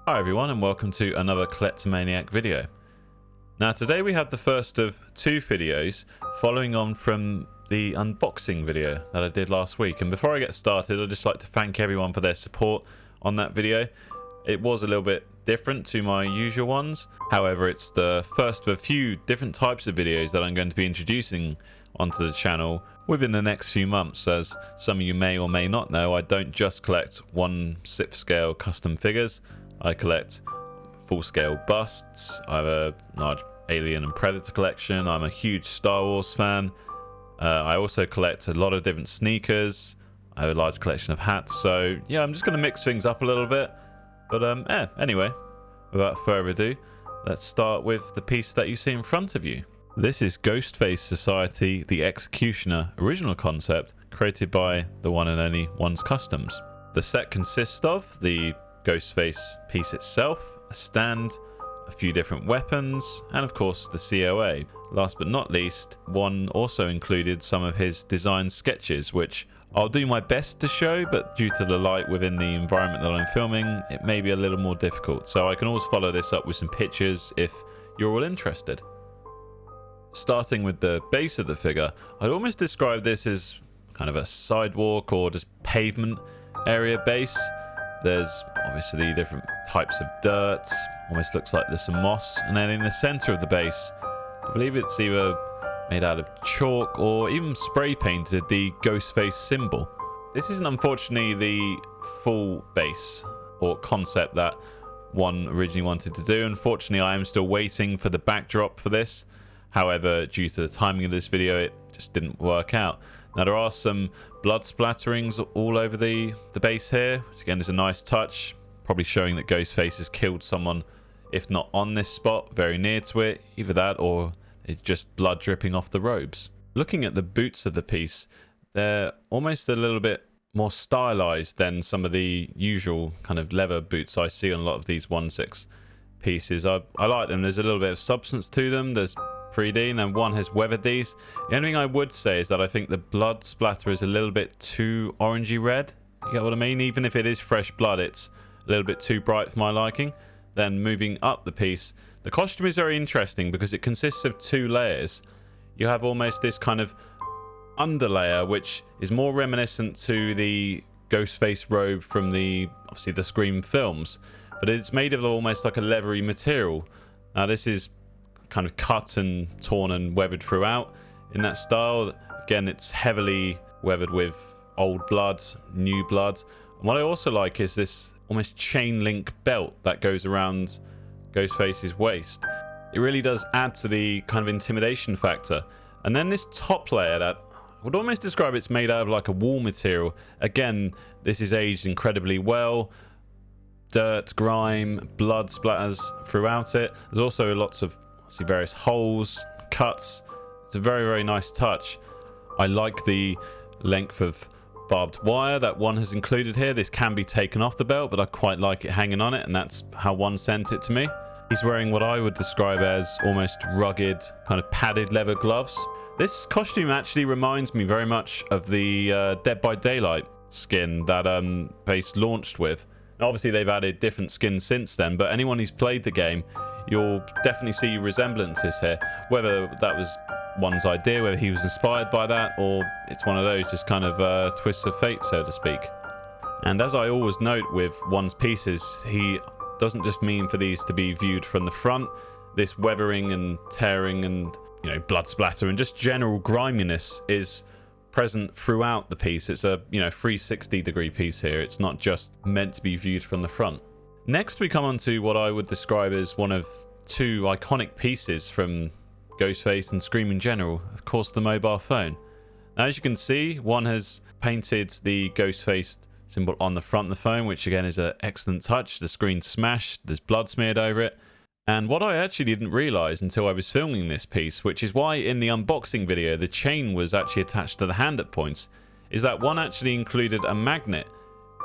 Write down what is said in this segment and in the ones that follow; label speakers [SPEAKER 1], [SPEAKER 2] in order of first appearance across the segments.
[SPEAKER 1] Hi everyone and welcome to another Collectomaniac video. Now today we have the first of two videos following on from the unboxing video that I did last week, and before I get started I'd just like to thank everyone for their support on that video. It was a little bit different to my usual ones, however it's the first of a few different types of videos that I'm going to be introducing onto the channel within the next few months. As some of you may or may not know, I don't just collect 1/6 scale custom figures. I collect full-scale busts. I have a large Alien and Predator collection. I'm a huge Star Wars fan. I also collect a lot of different sneakers. I have a large collection of hats. So yeah, I'm just going to mix things up a little bit. But anyway, without further ado, let's start with the piece that you see in front of you. This is Ghostface Society, the Executioner original concept, created by the one and only One's Customs. The set consists of the Ghostface piece itself, a stand, a few different weapons, and of course the COA. Last but not least, One also included some of his design sketches, which I'll do my best to show, but due to the light within the environment that I'm filming, it may be a little more difficult. So I can always follow this up with some pictures if you're all interested. Starting with the base of the figure, I'd almost describe this as kind of a sidewalk or just pavement area base. There's obviously different types of dirt, almost looks like there's some moss, and then in the center of the base, I believe it's either made out of chalk or even spray painted the Ghostface symbol. This isn't unfortunately the full base or concept that One originally wanted to do. Unfortunately, I am still waiting for the backdrop for this. However, due to the timing of this video, it just didn't work out. Now there are some blood splatterings all over the base here, which again is a nice touch, probably showing that Ghostface has killed someone, if not on this spot, very near to it. Either that or it's just blood dripping off the robes. Looking at the boots of the piece, they're almost a little bit more stylized than some of the usual kind of leather boots I see on a lot of these 1/6 pieces. I like them. There's a little bit of substance to them. There's 3D, and then One has weathered these. The only thing I would say is that I think the blood splatter is a little bit too orangey red. You get what I mean? Even if it is fresh blood, it's a little bit too bright for my liking. Then moving up the piece, the costume is very interesting because it consists of two layers. You have almost this kind of underlayer which is more reminiscent to the Ghostface robe from obviously the Scream films, but it's made of almost like a leathery material. Now this is kind of cut and torn and weathered throughout in that style. Again, it's heavily weathered with old blood, new blood. And what I also like is this almost chain link belt that goes around Ghostface's waist. It really does add to the kind of intimidation factor. And then this top layer that I would almost describe it's made out of like a wool material. Again, this is aged incredibly well. Dirt, grime, blood splatters throughout it. There's also lots of see various holes, cuts. It's a very, very nice touch. I like the length of barbed wire that One has included here. This can be taken off the belt, but I quite like it hanging on it, and that's how One sent it to me. He's wearing what I would describe as almost rugged, kind of padded leather gloves. This costume actually reminds me very much of the Dead by Daylight skin that Base launched with. Now, obviously, they've added different skins since then, but anyone who's played the game, you'll definitely see resemblances here. Whether that was One's idea, whether he was inspired by that, or it's one of those just kind of twists of fate, so to speak. And as I always note with One's pieces, he doesn't just mean for these to be viewed from the front. This weathering and tearing and, you know, blood splatter and just general griminess is present throughout the piece. It's a, 360-degree piece here. It's not just meant to be viewed from the front. Next, we come on to what I would describe as one of two iconic pieces from Ghostface and Scream in general. Of course, the mobile phone. Now, as you can see, One has painted the Ghostface symbol on the front of the phone, which again is an excellent touch. The screen's smashed, there's blood smeared over it. And what I actually didn't realize until I was filming this piece, which is why in the unboxing video the chain was actually attached to the hand at points, is that One actually included a magnet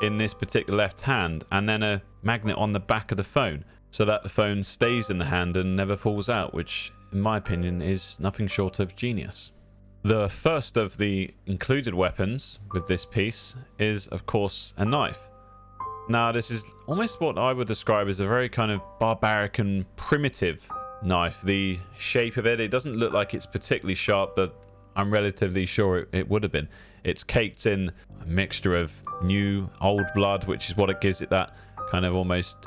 [SPEAKER 1] in this particular left hand and then a magnet on the back of the phone so that the phone stays in the hand and never falls out, which in my opinion is nothing short of genius. The first of the included weapons with this piece is of course a knife. Now, this is almost what I would describe as a very kind of barbaric and primitive knife. The shape of it, it doesn't look like it's particularly sharp, but I'm relatively sure it would have been. It's caked in a mixture of new, old blood, which is what it gives it that kind of almost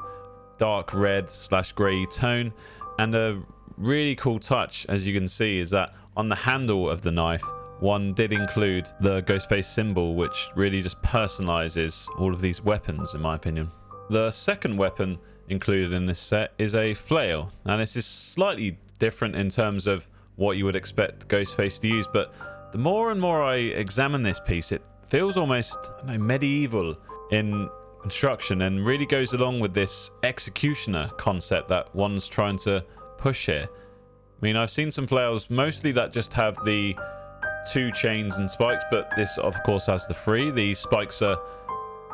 [SPEAKER 1] dark red / grey tone. And a really cool touch, as you can see, is that on the handle of the knife, one did include the Ghostface symbol, which really just personalizes all of these weapons, in my opinion. The second weapon included in this set is a flail. Now, this is slightly different in terms of what you would expect Ghostface to use, but the more and more I examine this piece, it feels almost, I don't know, medieval in construction, and really goes along with this executioner concept that one's trying to push here. I mean, I've seen some flails mostly that just have the 2 chains and spikes, but this of course has the 3. The spikes are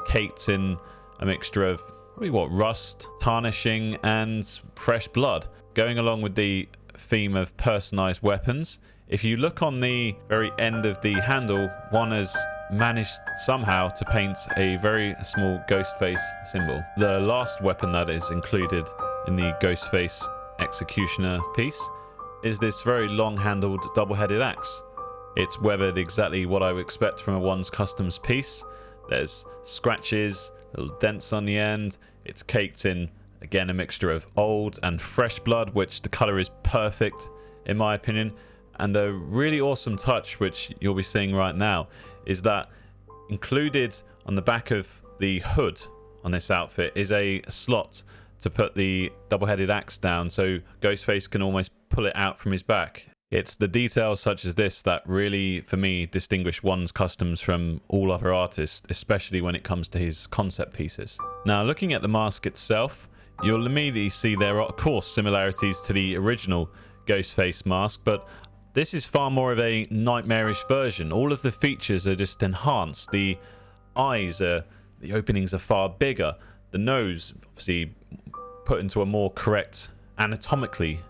[SPEAKER 1] caked in a mixture of probably rust, tarnishing, and fresh blood. Going along with the theme of personalized weapons, if you look on the very end of the handle, one has managed somehow to paint a very small Ghostface symbol. The last weapon that is included in the Ghostface executioner piece is this very long-handled double-headed axe. It's weathered exactly what I would expect from a one's customs piece. There's scratches, little dents on the end. It's caked in, again, a mixture of old and fresh blood, which the color is perfect, in my opinion. And a really awesome touch, which you'll be seeing right now, is that included on the back of the hood on this outfit is a slot to put the double-headed axe down, so Ghostface can almost pull it out from his back. It's the details such as this that really, for me, distinguish one's customs from all other artists, especially when it comes to his concept pieces. Now, looking at the mask itself, you'll immediately see there are, of course, similarities to the original Ghostface mask, but this is far more of a nightmarish version. All of the features are just enhanced. The eyes are, the openings are far bigger. The nose, obviously, put into a more correct, anatomically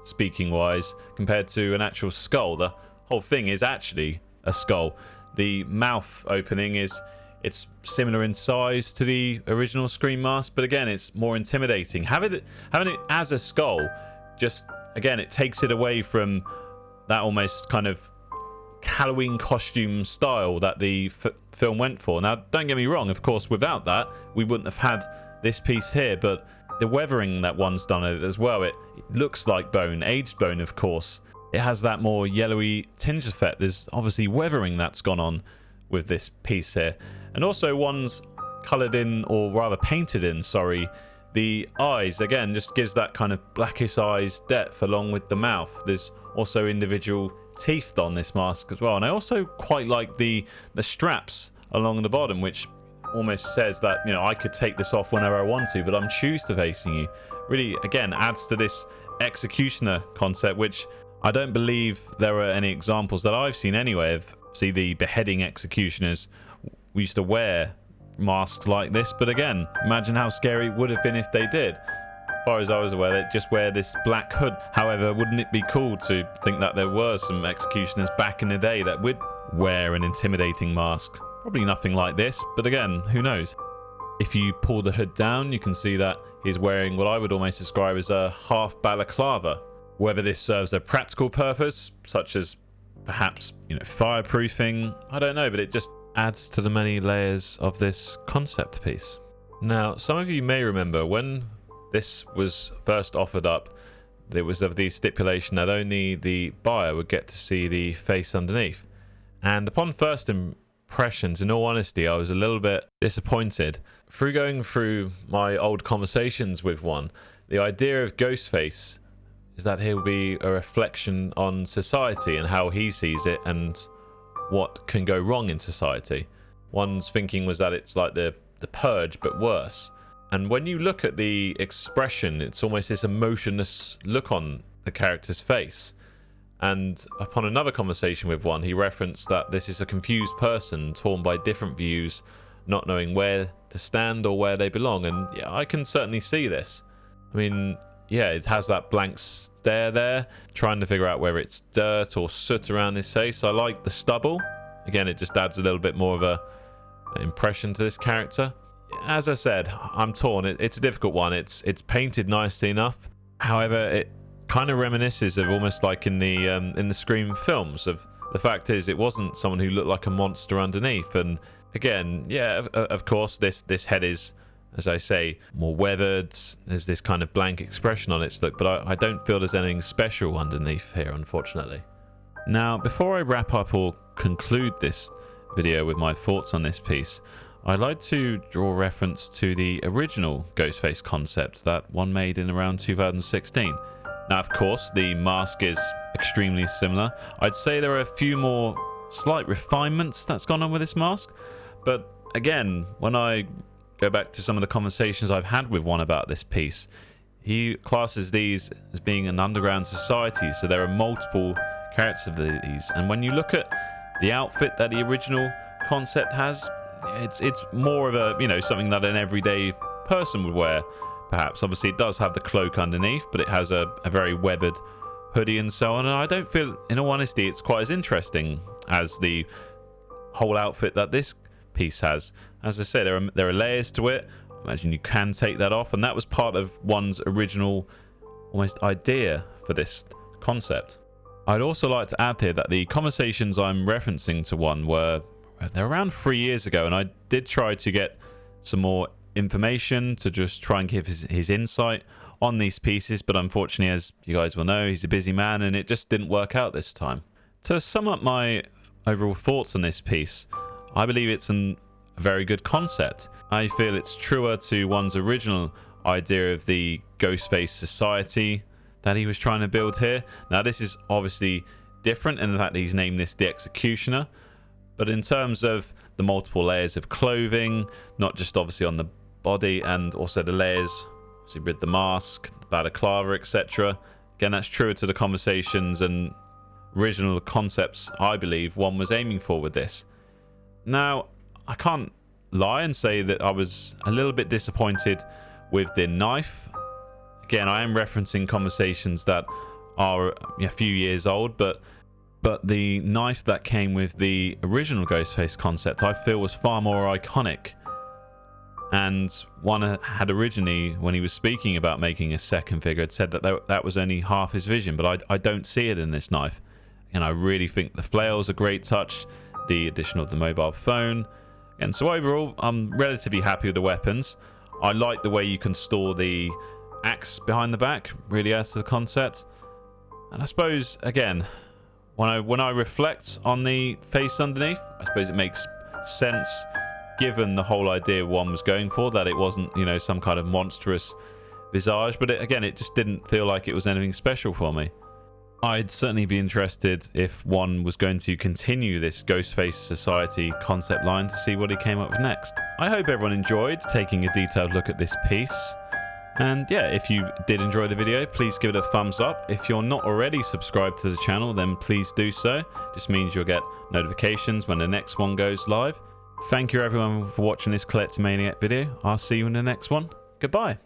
[SPEAKER 1] speaking wise, compared to an actual skull. The whole thing is actually a skull. The mouth opening it's similar in size to the original Scream mask, but again, it's more intimidating. Having it as a skull, just again, it takes it away from that almost kind of Halloween costume style that the film went for. Now, don't get me wrong, of course, without that, we wouldn't have had this piece here, but the weathering that one's done it as well, it looks like bone, aged bone, of course. It has that more yellowy tinge effect. There's obviously weathering that's gone on with this piece here. And also one's coloured in, or rather painted in, sorry, the eyes. Again, just gives that kind of blackish eyes depth along with the mouth. There's also individual teeth on this mask as well. And I also quite like the straps along the bottom, which almost says that, you know, I could take this off whenever I want to, but I'm choose to facing you. Really, again, adds to this executioner concept, which I don't believe there are any examples that I've seen anyway of, see, the beheading executioners. We used to wear masks like this, but again, imagine how scary it would have been if they did. As far as I was aware, they just wear this black hood. However, wouldn't it be cool to think that there were some executioners back in the day that would wear an intimidating mask? Probably nothing like this, but again, who knows? If you pull the hood down, you can see that he's wearing what I would almost describe as a half balaclava. Whether this serves a practical purpose, such as perhaps, you know, fireproofing, I don't know, but it just adds to the many layers of this concept piece. Now, some of you may remember when this was first offered up, there was of the stipulation that only the buyer would get to see the face underneath. And upon first impressions, in all honesty, I was a little bit disappointed. Through going through my old conversations with one, the idea of Ghostface is that he'll be a reflection on society and how he sees it and what can go wrong in society. One's thinking was that it's like the Purge, but worse. And when you look at the expression, it's almost this emotionless look on the character's face. And upon another conversation with one, he referenced that this is a confused person, torn by different views, not knowing where to stand or where they belong. And yeah, I can certainly see this. I mean, yeah, it has that blank stare there, trying to figure out whether it's dirt or soot around his face. I like the stubble. Again, it just adds a little bit more of an impression to this character. As I said, I'm torn. It's a difficult one. It's painted nicely enough. However, it kind of reminisces of almost like in the Scream films. Of the fact is, it wasn't someone who looked like a monster underneath. And again, yeah, of course, this head is, as I say, more weathered. There's this kind of blank expression on its look, but I don't feel there's anything special underneath here, unfortunately. Now, before I wrap up or conclude this video with my thoughts on this piece, I'd like to draw reference to the original Ghostface concept, that one made in around 2016. Now, of course, the mask is extremely similar. I'd say there are a few more slight refinements that's gone on with this mask, but again, when I go back to some of the conversations I've had with one about this piece, he classes these as being an underground society, so there are multiple characters of these, and when you look at the outfit that the original concept has, it's more of a, you know, something that an everyday person would wear, perhaps. Obviously, it does have the cloak underneath, but it has a very weathered hoodie and so on, and I don't feel, in all honesty, it's quite as interesting as the whole outfit that this piece has. As I said, there are layers to it. I imagine you can take that off, and that was part of one's original almost idea for this concept. I'd also like to add here that the conversations I'm referencing to one they're around 3 years ago, and I did try to get some more information to just try and give his insight on these pieces, but unfortunately, as you guys will know, he's a busy man and it just didn't work out this time. To sum up my overall thoughts on this piece, I believe it's a very good concept. I feel it's truer to one's original idea of the Ghostface society that he was trying to build here. Now, this is obviously different in the fact that he's named this the Executioner, but in terms of the multiple layers of clothing, not just obviously on the body, and also the layers, obviously with the mask, the balaclava, etc. Again, that's truer to the conversations and original concepts I believe one was aiming for with this. Now, I can't lie and say that I was a little bit disappointed with the knife. Again, I am referencing conversations that are a few years old, but the knife that came with the original Ghostface concept I feel was far more iconic. And one had originally, when he was speaking about making a second figure, had said that that was only half his vision, but I don't see it in this knife. And I really think the flail's a great touch, the addition of the mobile phone. And so overall, I'm relatively happy with the weapons. I like the way you can store the axe behind the back, really adds to the concept. And I suppose, again, when I reflect on the face underneath, I suppose it makes sense given the whole idea one was going for, that it wasn't, you know, some kind of monstrous visage, but again, it just didn't feel like it was anything special for me. I'd certainly be interested if one was going to continue this Ghostface Society concept line to see what he came up with next. I hope everyone enjoyed taking a detailed look at this piece. And yeah, if you did enjoy the video, please give it a thumbs up. If you're not already subscribed to the channel, then please do so. Just means you'll get notifications when the next one goes live. Thank you everyone for watching this Collectomaniac video. I'll see you in the next one. Goodbye.